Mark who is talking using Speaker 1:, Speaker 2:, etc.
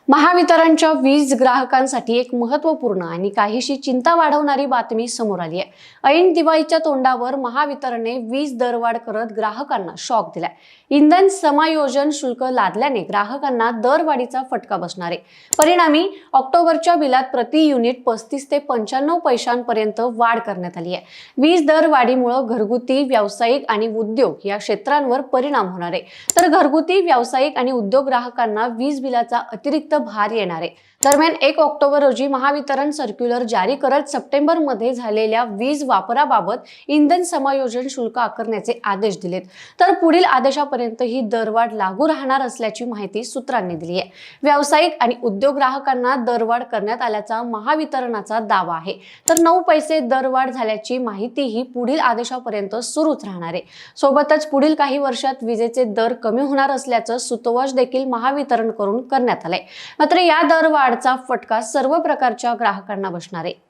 Speaker 1: महावितरणच्या वीज ग्राहकांसाठी एक महत्त्वपूर्ण आणि काहीशी चिंता वाढवणारी बातमी समोर आली आहे। ऐन दिवाळीच्या तोंडावर महावितरणने वीज दरवाढ करत ग्राहकांना शॉक दिलाय। इंधन समायोजन शुल्क लादल्याने ग्राहकांना दरवाढीचा फटका बसणार आहे। परिणामी ऑक्टोबरच्या बिलात प्रति युनिट 35 ते 95 पैशांपर्यंत वाढ करण्यात आली आहे। वीज दरवाढीमुळे घरगुती, व्यावसायिक आणि उद्योग या क्षेत्रांवर परिणाम होणार आहे। तर घरगुती, व्यावसायिक आणि उद्योग ग्राहकांना वीज बिलाचा अतिरिक्त भार येणार आहे। दरम्यान 1 ऑक्टोबर रोजी महावितरण सर्क्युलर जारी करत सप्टेंबरमध्ये झालेल्या वीज वापराबाबत इंधन समायोजन शुल्क आकारण्याचे आदेश दिलेत। तर पुढील आदेशापर्यंत ही दरवाढ लागू राहणार असल्याची माहिती सूत्रांनी दिली आहे। व्यावसायिक आणि उद्योग ग्राहकांना दरवाढ करण्यात आल्याचा महावितरणचा दावा आहे। तर 9 पैसे दरवाढ झाल्याची माहितीही पुढील आदेशापर्यंत सुरूच राहणार आहे। सोबतच पुढील काही वर्षात विजेचे दर कमी होणार असल्याचं सुतोवाच देखील महावितरणकडून करण्यात आलंय। मात्र या दरवाढचा फटका सर्व प्रकारच्या ग्राहकांना बसणार आहे।